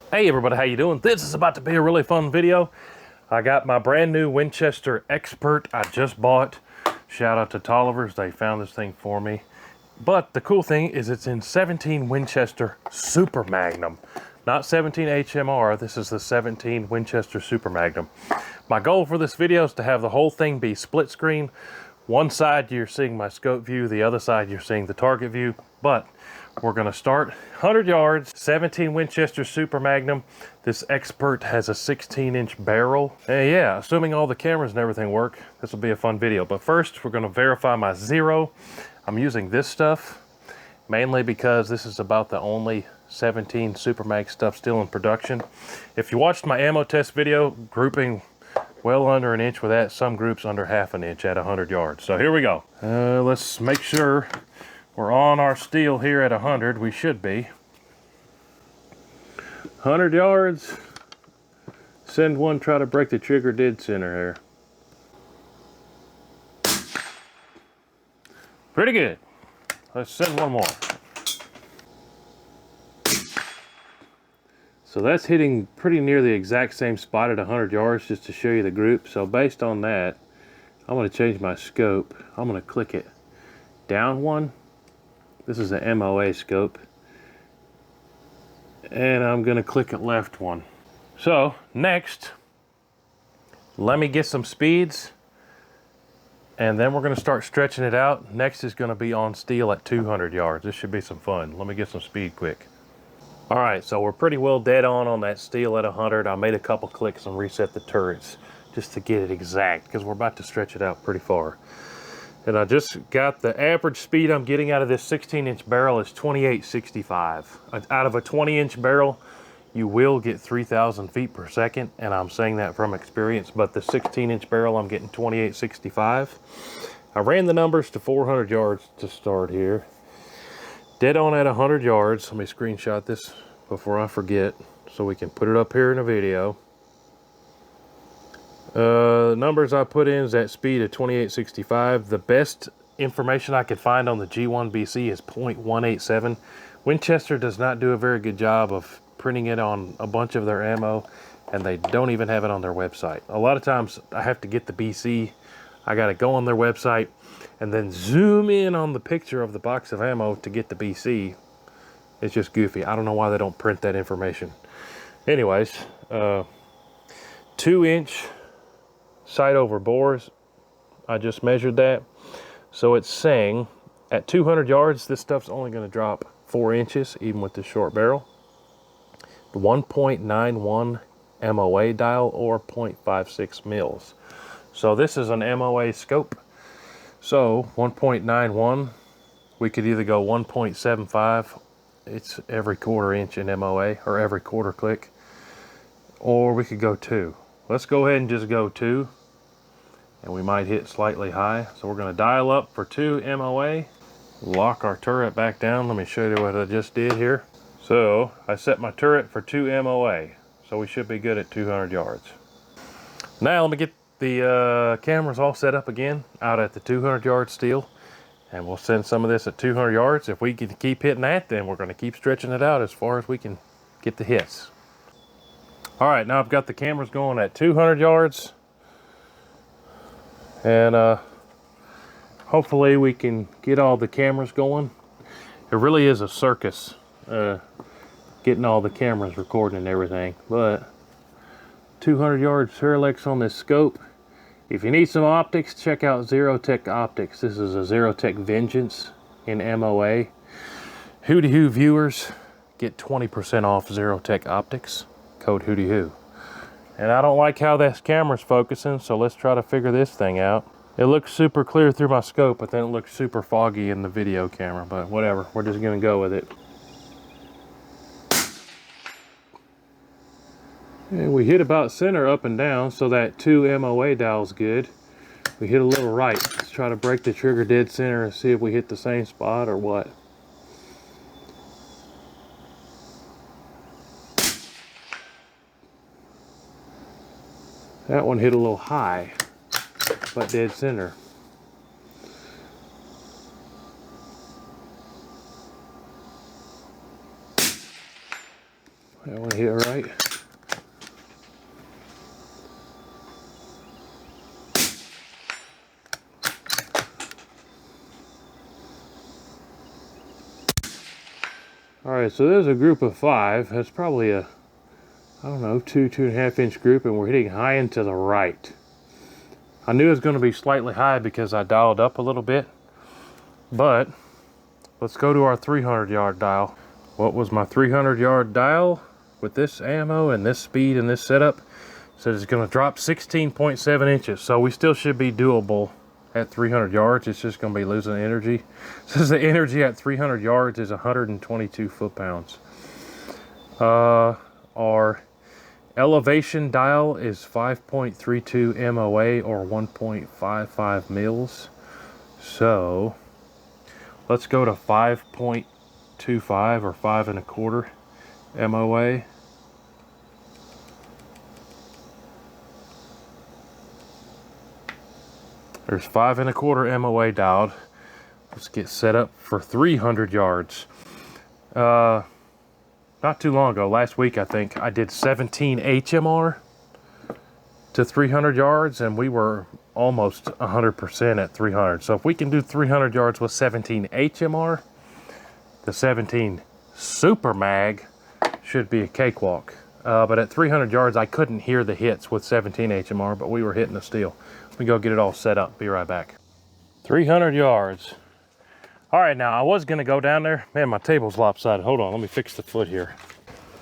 Hey everybody, how you doing? This is about to be a really fun video. I got my brand new Winchester XPERT I just bought. Shout out to Tollivers, they found this thing for me. But the cool thing is it's in 17 Winchester Super Magnum. Not 17 HMR, this is the 17 Winchester Super Magnum. My goal for this video is to have the whole thing be split screen. One side you're seeing my scope view, the other side you're seeing the target view. But we're gonna start 100 yards, 17 Winchester Super Magnum. This XPERT has a 16-inch barrel. And yeah, assuming all the cameras and everything work, this will be a fun video. But first, we're gonna verify my zero. I'm using this stuff, mainly because this is about the only 17 Super Mag stuff still in production. If you watched my ammo test video, grouping well under an inch with that, some groups under half an inch at 100 yards. So here we go. Let's make sure we're on our steel here at 100. We should be. 100 yards. Send one, try to break the trigger dead center here. Pretty good. Let's send one more. So that's hitting pretty near the exact same spot at 100 yards, just to show you the group. So based on that, I'm going to change my scope. I'm going to click it down one. This is the MOA scope. And I'm going to click it left one. So next, let me get some speeds. And then we're going to start stretching it out. Next is going to be on steel at 200 yards. This should be some fun. Let me get some speed quick. All right, so we're pretty well dead on that steel at 100. I made a couple clicks and reset the turrets just to get it exact, because we're about to stretch it out pretty far. And I just got the average speed I'm getting out of this 16-inch barrel is 2865. Out of a 20-inch barrel, you will get 3,000 feet per second, and I'm saying that from experience, but the 16-inch barrel, I'm getting 2865. I ran the numbers to 400 yards to start here. Dead on at 100 yards. Let me screenshot this before I forget so we can put it up here in a video. The numbers I put in is at speed of 2865. The best information I could find on the G1BC is 0.187. Winchester does not do a very good job of printing it on a bunch of their ammo, and they don't even have it on their website. A lot of times I have to get the BC. I got to go on their website and then zoom in on the picture of the box of ammo to get the BC. It's just goofy. I don't know why they don't print that information. Anyways, 2-inch sight over bores. I just measured that. So it's saying at 200 yards, this stuff's only going to drop 4 inches, even with the short barrel. 1.91 MOA dial or 0.56 mils. So this is an MOA scope. So 1.91, we could either go 1.75, it's every quarter inch in MOA, or every quarter click, or we could go 2. Let's go ahead and just go 2, and we might hit slightly high. So we're going to dial up for 2 MOA, lock our turret back down. Let me show you what I just did here. So I set my turret for 2 MOA, so we should be good at 200 yards. Now let me get the cameras all set up again out at the 200 yard steel, and we'll send some of this at 200 yards. If we can keep hitting that, then we're going to keep stretching it out as far as we can get the hits. All right, now I've got the cameras going at 200 yards, and hopefully we can get all the cameras going. It really is a circus getting all the cameras recording and everything, but 200 yards parallax on this scope. If you need some optics, check out Zerotech Optics. This is a Zerotech Vengeance in MOA. WHOTEEWHO viewers get 20% off Zerotech Optics, code WHOTEEWHO. And I don't like how this camera's focusing, so let's try to figure this thing out. It looks super clear through my scope, but then it looks super foggy in the video camera, but whatever, we're just gonna go with it. And we hit about center up and down, so that 2 MOA dial's good. We hit a little right. Let's try to break the trigger dead center and see if we hit the same spot or what. That one hit a little high, but dead center. That one hit right. right. All right, so there's a group of 5. That's probably a, I don't know, 2.5 inch group, and we're hitting high and to the right. I knew it was going to be slightly high because I dialed up a little bit, but let's go to our 300 yard dial. What was my 300 yard dial with this ammo and this speed and this setup? It says it's going to drop 16.7 inches, so we still should be doable at 300 yards. It's just going to be losing energy. It says the energy at 300 yards is 122 foot-pounds. Our elevation dial is 5.32 MOA or 1.55 mils. So let's go to 5.25 or 5 1/4 MOA. There's 5 1/4 MOA dialed. Let's get set up for 300 yards. Not too long ago, last week I think, I did 17 HMR to 300 yards and we were almost 100% at 300. So if we can do 300 yards with 17 HMR, the 17 Super Mag should be a cakewalk. But at 300 yards I couldn't hear the hits with 17 HMR, but we were hitting the steel. Let me go get it all set up. Be right back. 300 yards. All right, now I was gonna go down there. Man, my table's lopsided. Hold on, let me fix the foot here.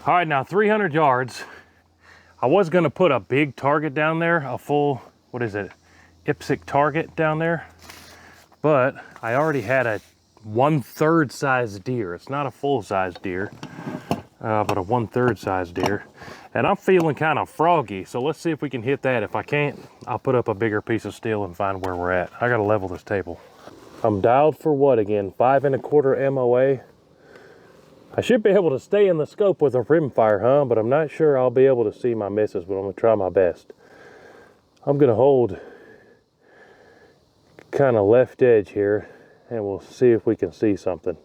All right, now 300 yards. I was gonna put a big target down there, a full, what is it, IPSC target down there. But I already had a 1/3 size deer. It's not a full size deer, but a 1/3 size deer. And I'm feeling kind of froggy, so let's see if we can hit that. If I can't, I'll put up a bigger piece of steel and find where we're at. I gotta level this table. I'm dialed for what again? 5 1/4 MOA. I should be able to stay in the scope with a rimfire, huh? But I'm not sure I'll be able to see my misses, but I'm gonna try my best. I'm gonna hold kind of left edge here and we'll see if we can see something.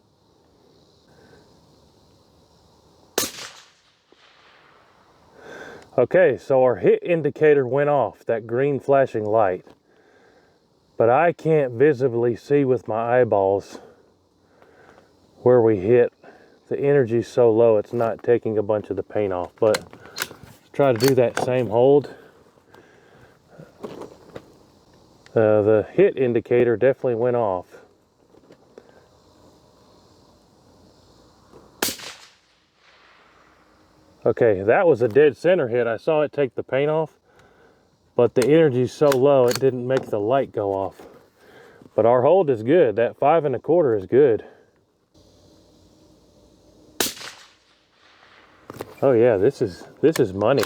Okay, so our hit indicator went off, that green flashing light. But I can't visibly see with my eyeballs where we hit. The energy's so low it's not taking a bunch of the paint off. But let's try to do that same hold. The hit indicator definitely went off. Okay, that was a dead center hit. I saw it take the paint off, but the energy's so low it didn't make the light go off. But our hold is good. That 5 1/4 is good. Oh yeah, this is money.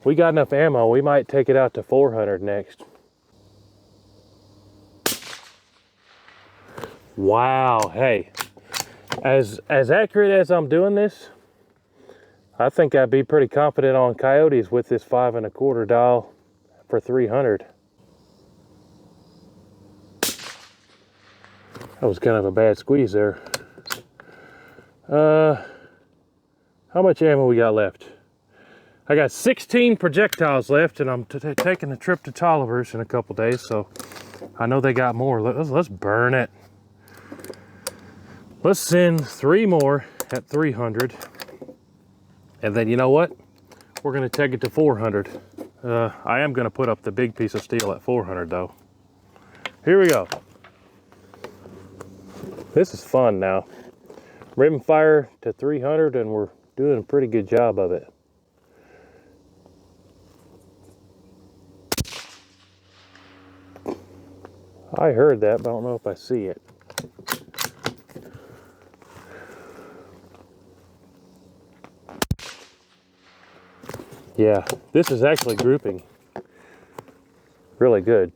We got enough ammo. We might take it out to 400 next. Wow, hey, as accurate as I'm doing this, I think I'd be pretty confident on coyotes with this 5 1/4 dial for 300. That was kind of a bad squeeze there. How much ammo we got left? I got 16 projectiles left, and I'm taking a trip to Tolliver's in a couple days, so I know they got more. Let's burn it. Let's send 3 more at 300. And then you know what? We're gonna take it to 400. I am gonna put up the big piece of steel at 400 though. Here we go. This is fun now. Rimfire to 300 and we're doing a pretty good job of it. I heard that, but I don't know if I see it. Yeah, this is actually grouping really good.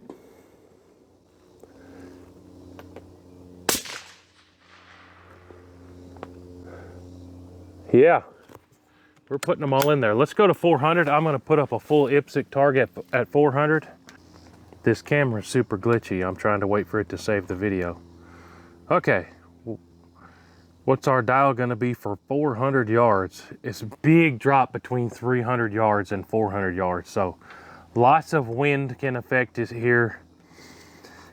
Yeah, we're putting them all in there. Let's go to 400. I'm gonna put up a full IPSC target at 400. This camera's super glitchy. I'm trying to wait for it to save the video. Okay, What's our dial going to be for 400 yards? It's a big drop between 300 yards and 400 yards. So lots of wind can affect us here.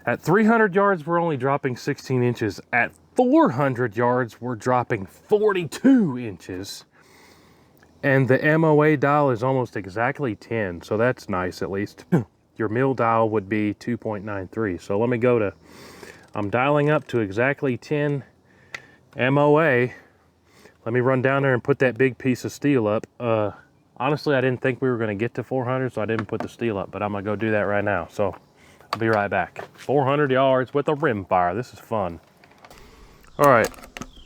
At 300 yards, we're only dropping 16 inches. At 400 yards, we're dropping 42 inches. And the MOA dial is almost exactly 10, so that's nice at least. Your mil dial would be 2.93. So let me go to, I'm dialing up to exactly 10 MOA. Let me run down there and put that big piece of steel up. Honestly, I didn't think we were gonna get to 400, so I didn't put the steel up, but I'm gonna go do that right now. So I'll be right back. 400 yards with a rim fire. This is fun. All right,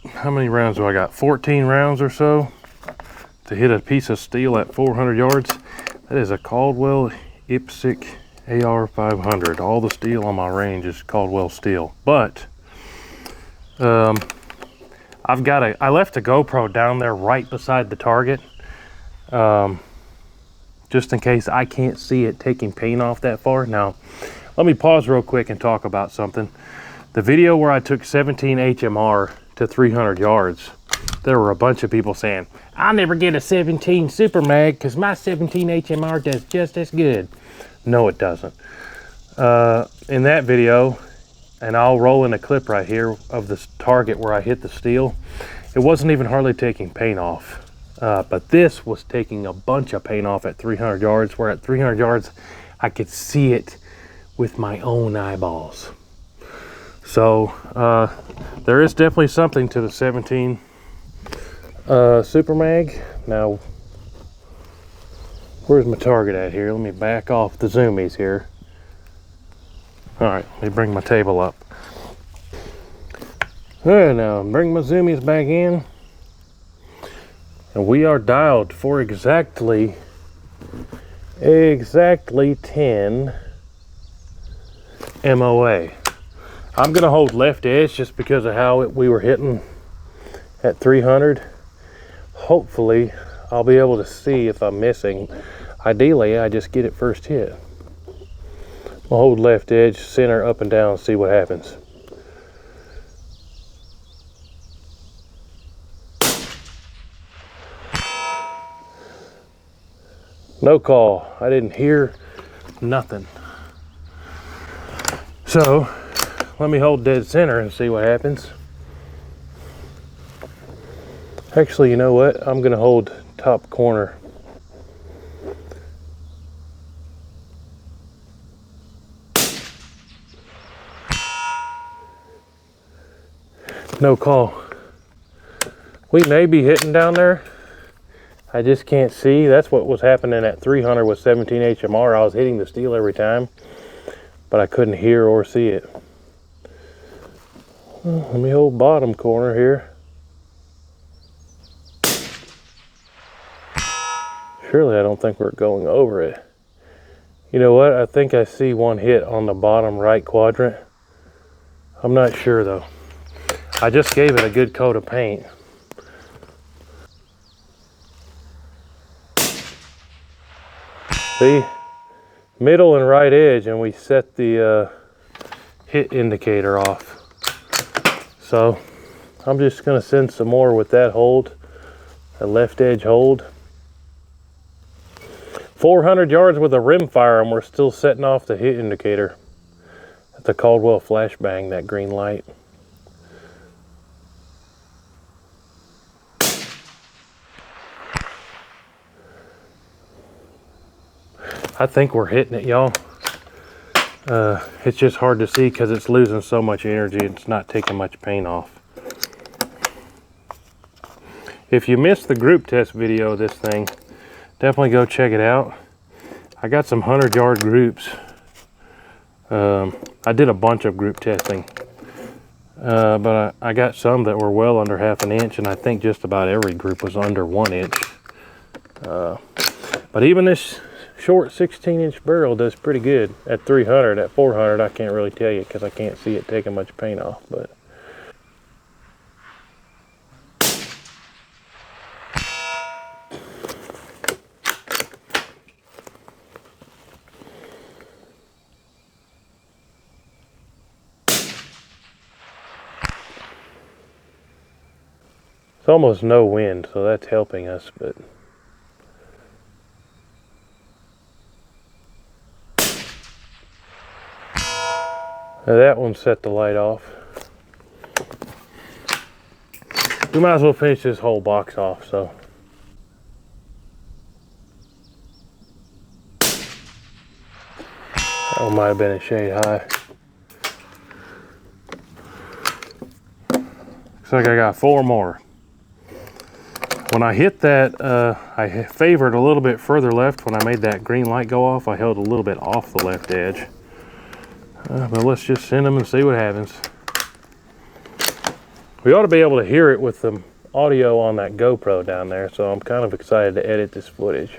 how many rounds do I got? 14 rounds or so to hit a piece of steel at 400 yards. That is a Caldwell IPSC AR 500. All the steel on my range is Caldwell steel. But I left a GoPro down there right beside the target, just in case I can't see it taking paint off that far. Now, let me pause real quick and talk about something. The video where I took 17 HMR to 300 yards, there were a bunch of people saying, I'll never get a 17 Super Mag because my 17 HMR does just as good. No, it doesn't. In that video, and I'll roll in a clip right here of this target where I hit the steel, it wasn't even hardly taking paint off. But this was taking a bunch of paint off at 300 yards, where at 300 yards, I could see it with my own eyeballs. So there is definitely something to the 17 Super Mag. Now, where's my target at here? Let me back off the zoomies here. All right, let me bring my table up. All right, now bring my zoomies back in. And we are dialed for exactly 10 MOA. I'm gonna hold left edge just because of how we were hitting at 300. Hopefully I'll be able to see if I'm missing. Ideally, I just get it first hit. I'll hold left edge, center, up and down, see what happens. No call. I didn't hear nothing. So let me hold dead center and see what happens. Actually, you know what? I'm gonna hold top corner. No call. We may be hitting down there. I just can't see. That's what was happening at 300 with 17 HMR. I was hitting the steel every time, but I couldn't hear or see it. Let me hold bottom corner here. Surely I don't think we're going over it. You know what? I think I see one hit on the bottom right quadrant. I'm not sure though. I just gave it a good coat of paint. See? Middle and right edge, and we set the hit indicator off. So I'm just gonna send some more with that hold, a left edge hold. 400 yards with a rim fire, and we're still setting off the hit indicator. That's a Caldwell flashbang, that green light. I think we're hitting it, y'all. It's just hard to see because it's losing so much energy. It's not taking much paint off. If you missed the group test video of this thing, definitely go check it out. I got some 100-yard groups. I did a bunch of group testing, but I got some that were well under ½ an inch, and I think just about every group was under 1 inch. But even this short 16-inch barrel does pretty good at 300. At 400, I can't really tell you because I can't see it taking much paint off. But almost no wind, so that's helping us, but now that one set the light off. We might as well finish this whole box off, so. That one might have been a shade high. Looks like I got 4 more. When I hit that, I favored a little bit further left. When I made that green light go off, I held a little bit off the left edge. But let's just send them and see what happens. We ought to be able to hear it with the audio on that GoPro down there, so I'm kind of excited to edit this footage.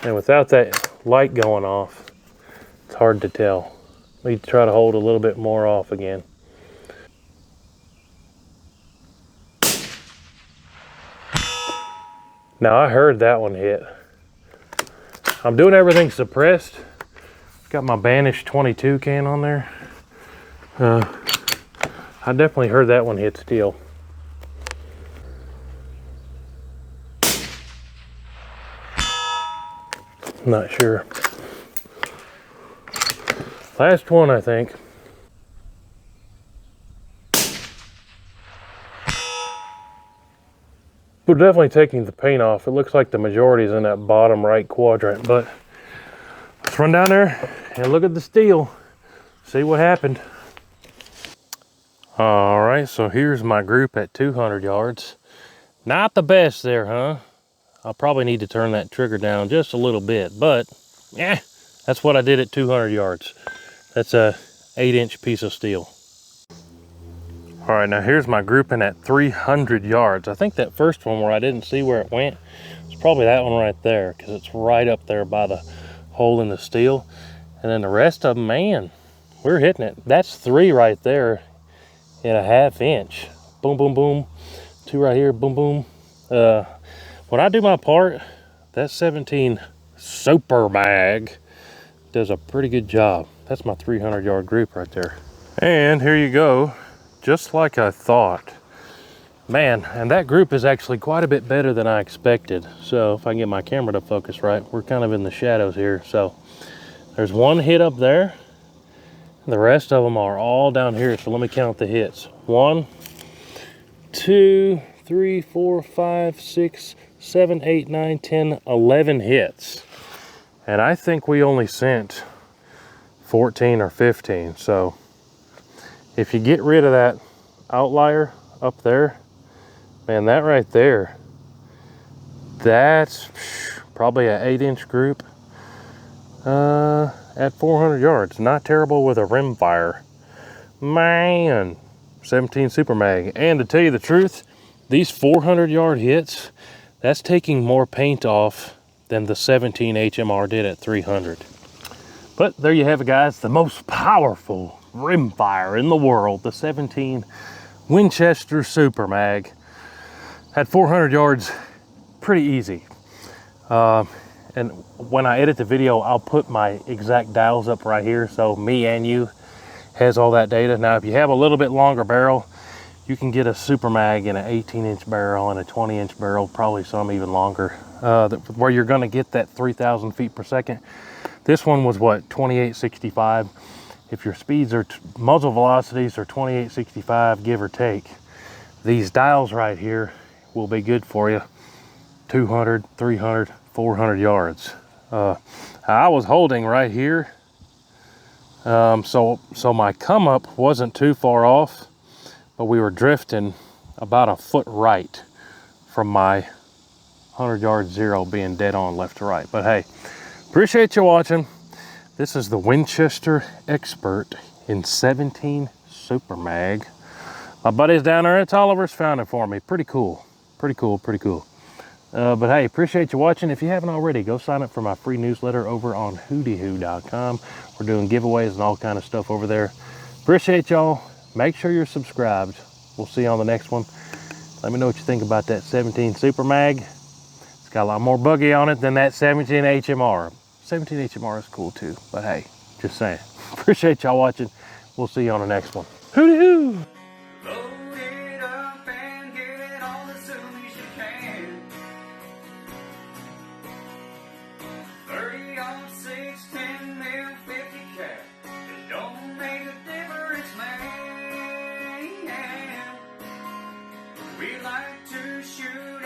And without that light going off, it's hard to tell. We try to hold a little bit more off again. Now I heard that one hit. I'm doing everything suppressed. Got my Banish 22 can on there. I definitely heard that one hit steel. Not sure. Last one, I think. We're definitely taking the paint off. It looks like the majority is in that bottom right quadrant, but let's run down there and look at the steel, see what happened. All right, so here's my group at 200 yards. Not the best there, huh? I'll probably need to turn that trigger down just a little bit, but yeah, that's what I did at 200 yards. That's a 8-inch piece of steel. All right, now here's my grouping at 300 yards. I think that first one where I didn't see where it went, it's probably that one right there, because it's right up there by the hole in the steel. And then the rest of them, man, we're hitting it. That's 3 right there in a 1/2 inch. Boom, boom, boom. 2 right here, boom, boom. When I do my part, that 17 Super Mag does a pretty good job. That's my 300 yard group right there. And here you go. Just like I thought. Man, and that group is actually quite a bit better than I expected. So if I can get my camera to focus right, we're kind of in the shadows here. So there's 1 hit up there. The rest of them are all down here. So let me count the hits. 1, 2, 3, 4, 5, 6, 7, 8, 9, 10, 11 hits. And I think we only sent 14 or 15. So if you get rid of that outlier up there, man, that right there, that's probably an 8-inch group at 400 yards. Not terrible with a rim fire. Man, 17 Super Mag. And to tell you the truth, these 400 yard hits, that's taking more paint off than the 17 HMR did at 300. But there you have it, guys, the most powerful rimfire in the world, the 17 Winchester Super Mag. At 400 yards, pretty easy. And when I edit the video, I'll put my exact dials up right here, so me and you has all that data. Now, if you have a little bit longer barrel, you can get a Super Mag in an 18-inch barrel and a 20-inch barrel, probably some even longer, where you're gonna get that 3,000 feet per second. This one was what, 2865. If your speeds are, muzzle velocities are 2865, give or take, these dials right here will be good for you. 200, 300, 400 yards. I was holding right here. So my come up wasn't too far off, but we were drifting about a foot right from my 100 yard zero being dead on left to right. But hey, appreciate you watching. This is the Winchester XPERT in 17 Super Mag. My buddies down there at Tolliver's found it for me. Pretty cool, pretty cool, pretty cool. But hey, appreciate you watching. If you haven't already, go sign up for my free newsletter over on WHOTEEWHO.com. We're doing giveaways and all kind of stuff over there. Appreciate y'all. Make sure you're subscribed. We'll see you on the next one. Let me know what you think about that 17 Super Mag. It's got a lot more buggy on it than that 17 HMR. 17 HMR is cool too, but hey, just saying. Appreciate y'all watching. We'll see you on the next one. Hooty-hoo! Load it up and get it on as soon as you can. 30-06, 10 mil, 50 cap. It don't make a difference, man. We like to shoot